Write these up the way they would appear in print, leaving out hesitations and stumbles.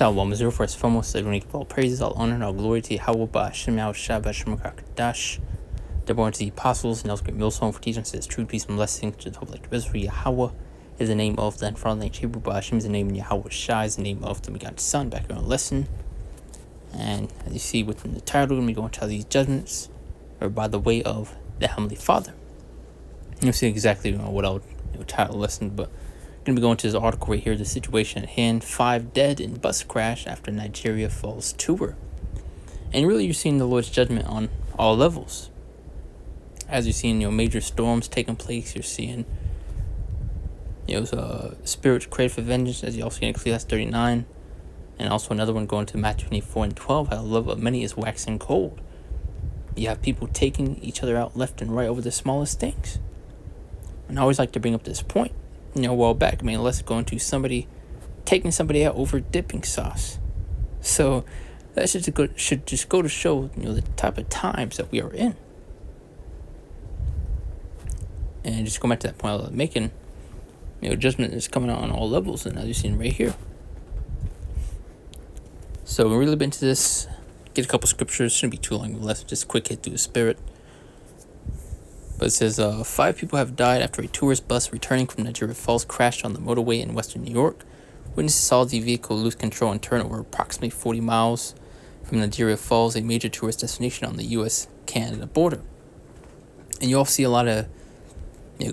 Shalom, Israel, first and foremost, everyone give all praises, all honor, and all glory to Yahweh, Ba'ashem, Yahushua, Ba'ashem, Kadash. They're born to the apostles, and else great millstone for teaching us his truth, peace, and blessing to the whole elect of Israel. Yahweh is the name of the infernal name Hebrew, Ba'ashem is the name, and Yahweh Shai is the name of the begotten Son. Back on a lesson. And as you see within the title, we're going to these judgments are by the way of the Heavenly Father. You'll see exactly what I'll title the lesson, but going to be going to this article right here, the situation at hand, 5 dead in bus crash after Nigeria Falls tour. And really you're seeing the Lord's judgment on all levels. As you're seeing, major storms taking place, you're seeing, spirits created for vengeance, as you also see in Ecclesiastes 39, and also another one going to Matthew 24 and 12, how the love of many is waxing cold. You have people taking each other out left and right over the smallest things. And I always like to bring up this point. A while back, let's go into somebody taking somebody out over dipping sauce. So that should just go to show, the type of times that we are in. And just go back to that point I was making, judgment is coming out on all levels, and as you've seen right here. So we've really been into this. Get a couple scriptures, shouldn't be too long, let's just quick hit through the spirit. But it says 5 people have died after a tourist bus returning from Nigeria Falls crashed on the motorway in western New York. Witnesses saw the vehicle lose control and turn over approximately 40 miles from Nigeria Falls, a major tourist destination on the U.S.-Canada border. And you all see a lot of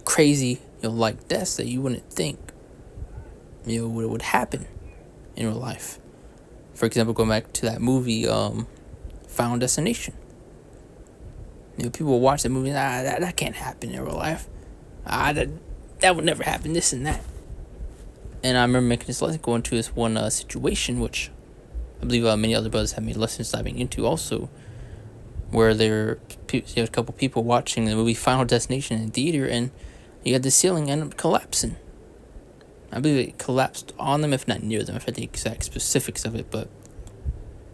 crazy like deaths that you wouldn't think would happen in real life. For example, going back to that movie Final Destination. People will watch that movie, that can't happen in real life. That would never happen, this and that. And I remember making this lesson going to this one situation, which I believe many other brothers have made lessons diving into also, where there was a couple people watching the movie Final Destination in theater, and you had the ceiling end up collapsing. I believe it collapsed on them, if not near them. I forget the exact specifics of it, but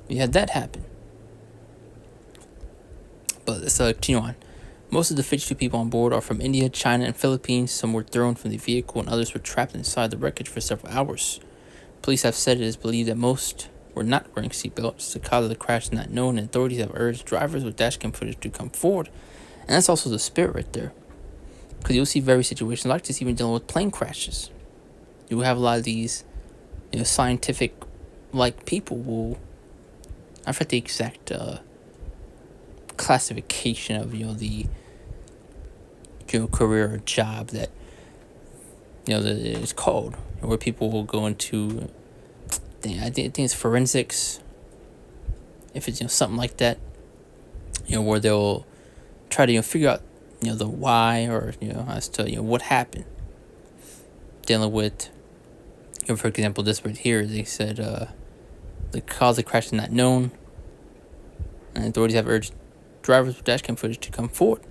you had that happen. But let's continue on. Most of the 52 people on board are from India, China, and Philippines. Some were thrown from the vehicle and others were trapped inside the wreckage for several hours. Police have said it is believed that most were not wearing seatbelts. The cause of the crash is not known, and authorities have urged drivers with dashcam footage to come forward. And that's also the spirit right there. Because you'll see various situations like this even dealing with plane crashes. You will have a lot of these scientific people will, I forget the exact classification of the career or job that that it's called, where people will go into I think it's forensics, if it's something like that, where they'll try to figure out the why, or as to what happened, dealing with for example this right here. They said the cause of the crash is not known, and authorities have urged drivers with dashcam footage to come forward.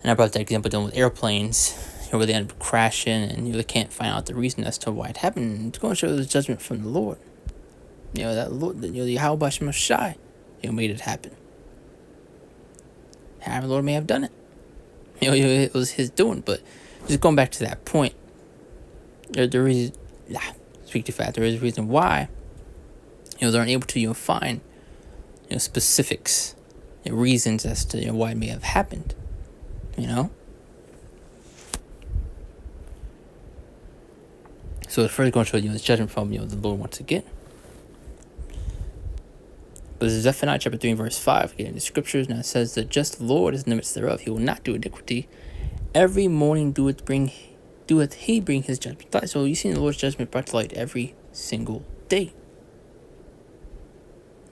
And I brought that example dealing with airplanes, where they end up crashing and they can't find out the reason as to why it happened. It's going to show the judgment from the Lord. That Lord, the Yahweh Ba'ashem Shai, made it happen. However, the Lord may have done it. It was His doing. But just going back to that point, there is speak too fast. There is a reason why they aren't able to find specifics, reasons as to why it may have happened. So it's further going to show this judgment from the Lord once again. But this is Zephaniah chapter 3 verse 5, again in the scriptures. Now it says, "The just Lord is in the midst thereof; He will not do iniquity. Every morning doeth He bring His judgment to light." So you see the Lord's judgment brought to light every single day.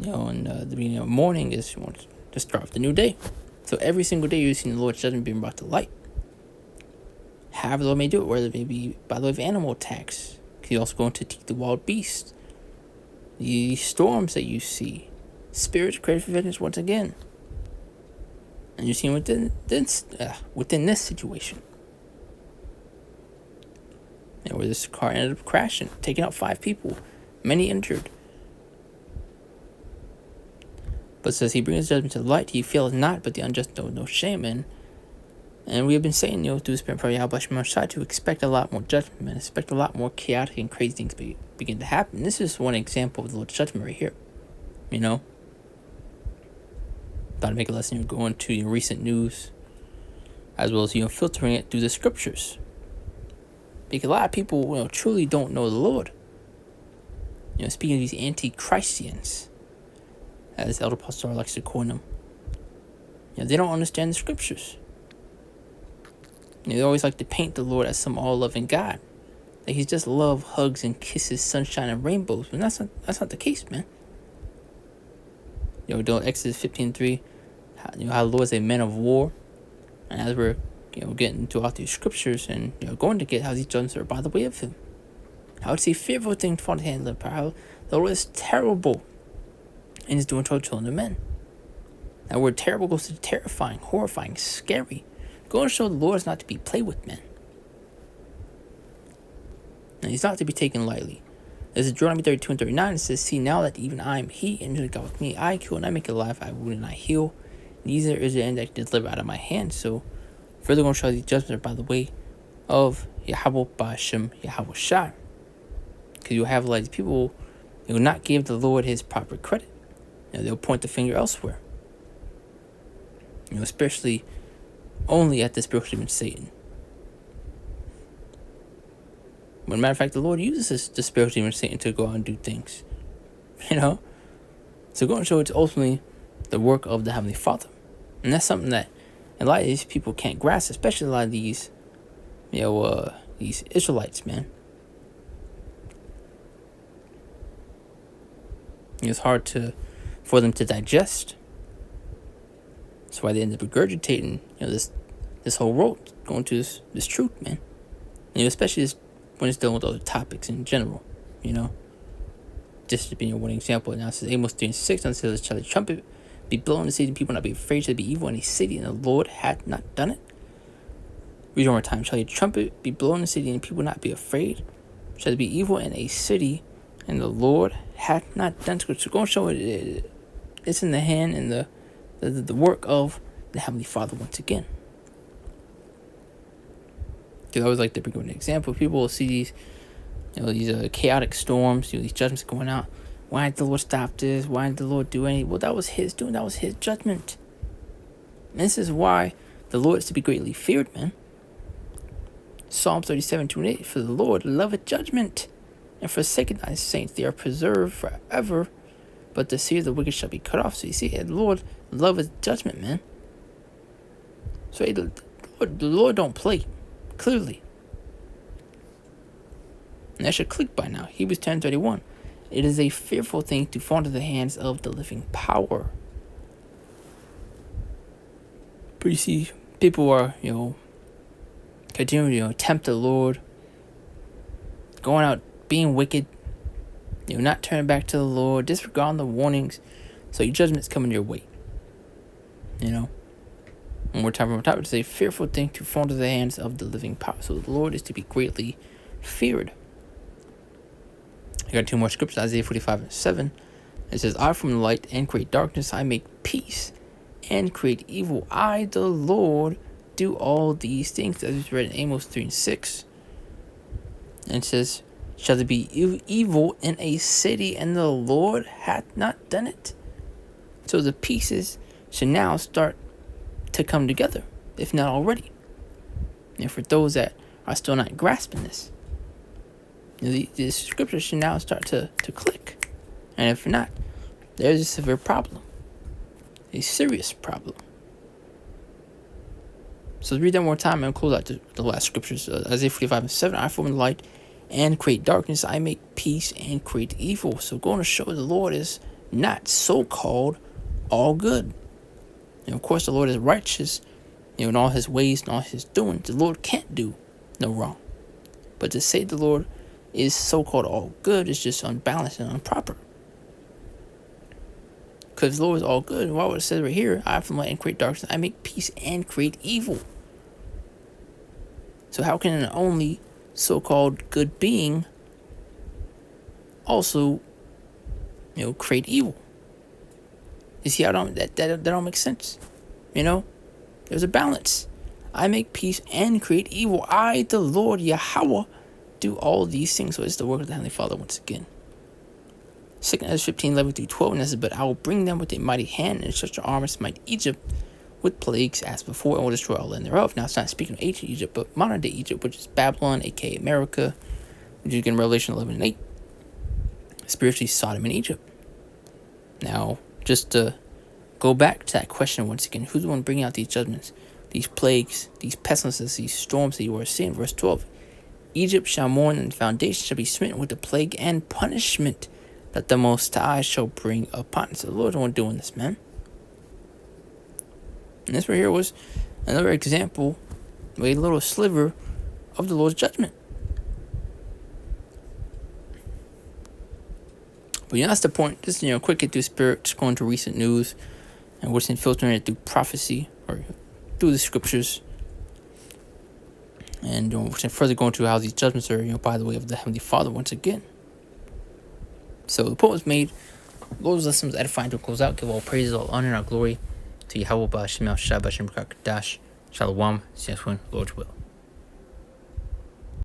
And the beginning of morning is to start off the new day. So every single day you're seeing the Lord's judgment being brought to light. However the Lord may do it, whether it may be by the way of animal attacks. He's also going to teach the wild beasts. The storms that you see. Spirits created for vengeance once again. And you're seeing within this situation. Where this car ended up crashing, taking out 5 people, many injured. But it says He brings judgment to light. He faileth not, but the unjust know no shame. And And we have been saying, through the Spirit of Yahweh Shai to expect a lot more judgment, man. Expect a lot more chaotic and crazy things begin to happen. This is one example of the Lord's judgment right here. About to make a lesson, going to your recent news, as well as, filtering it through the scriptures. Because a lot of people, truly don't know the Lord. Speaking of these anti-Christians, as Elder Pastor likes to call them, they don't understand the scriptures. They always like to paint the Lord as some all-loving God. Like he's just love, hugs, and kisses, sunshine, and rainbows. But that's not the case, man. Exodus 15:3, how the Lord is a man of war. And as we're, getting throughout these scriptures and, going to get how these judgments are by the way of him. How it's a fearful thing to fall into the hands of the power. How the Lord is terrible and is doing to children of men. That word terrible goes to terrifying, horrifying, scary. Going to show the Lord is not to be played with, man. And he's not to be taken lightly. This is Deuteronomy 32 and 39. It says, "See now that even I am he, and God with me. I kill and I make alive, I wound and I heal. These are the end that deliver out of my hand." So, further going to show these judgments are by the way of Yahweh Ba'ashem Yahweh Shai. Because you'll have like people, they will not give the Lord his proper credit. They'll point the finger elsewhere. Especially only at the spiritual demon Satan. But as a matter of fact, the Lord uses the spiritual demon Satan to go out and do things. So going to show it's ultimately the work of the Heavenly Father. And that's something that a lot of these people can't grasp, especially a lot of these, these Israelites, man. It's hard for them to digest. That's why they end up regurgitating, this whole road, going to this truth, man. Especially when it's dealing with other topics in general, Just to be one example, now it says Amos 3:6, until shall the trumpet be blown in the city, and people not be afraid, shall be evil in a city, and the Lord had not done it. Read one more time. Shall the trumpet be blown in the city, and people not be afraid? Shall there be evil in a city, and the Lord had not done it? So go and show it's in the hand and the work of the Heavenly Father once again. Because I always like to bring up an example. People will see these, these chaotic storms, these judgments going out. Why did the Lord stop this? Why did the Lord do anything? Well, that was his doing. That was his judgment. And this is why the Lord is to be greatly feared, man. Psalm 37:2-8. For the Lord loveth judgment, and forsaken thy saints. They are preserved forever, but the seed of the wicked shall be cut off. So you see, the Lord loveth judgment, man. So the Lord don't play, clearly. And that should click by now. Hebrews 10:31. It is a fearful thing to fall into the hands of the living power. But you see, people are, continuing to tempt the Lord, going out being wicked, not turning back to the Lord, disregarding the warnings. So your judgment's coming your way. One more time, it's a fearful thing to fall into the hands of the living power. So the Lord is to be greatly feared. I got two more scriptures, Isaiah 45:7. It says, I from the light and create darkness, I make peace and create evil. I, the Lord, do all these things. As we read in Amos 3:6. And it says, shall there be evil in a city, and the Lord hath not done it? So the pieces should now start to come together, if not already. And for those that are still not grasping this, the scripture should now start to click. And if not, there's a severe problem. A serious problem. So let's read that one more time and close out the last scriptures. Isaiah 45:7. I form the light and create darkness. I make peace and create evil. So going to show the Lord is not so-called all good. And of course, the Lord is righteous, in all his ways and all his doings. The Lord can't do no wrong. But to say the Lord is so-called all good is just unbalanced and improper. Because the Lord is all good. Why would it say right here, I from light and create darkness, I make peace and create evil? So how can an only so-called good being also, create evil? You see how that don't make sense? There's a balance. I make peace and create evil. I, the Lord Yahweh, do all these things. So it's the work of the Heavenly Father once again. 2 Ezra 15, 11 through 12, and it says, but I will bring them with a mighty hand and stretch their arms, smite Egypt with plagues as before, and will destroy all land thereof. Now it's not speaking of ancient Egypt, but modern day Egypt, which is Babylon, aka America, which you get in Revelation 11 and 8. Spiritually Sodom and Egypt. Now, just to go back to that question once again, who's the one bringing out these judgments, these plagues, these pestilences, these storms that you are seeing? Verse 12, Egypt shall mourn, and the foundation shall be smitten with the plague and punishment that the Most High shall bring upon it. So the Lord's the one doing this, man. And this right here was another example, a little sliver of the Lord's judgment. But that's the point. Just, quick hit through spirit, just going to recent news, and we're filtering it through prophecy, or through the scriptures. And we're further going to how these judgments are, by the way of the Heavenly Father once again. So the point was made. Lord's lessons edifying to close out. Give all praises, all honor, and all glory to Yahweh Ba'Shem El Shai Ba'Shem Kadash. Shalom. See you next one. Lord's will.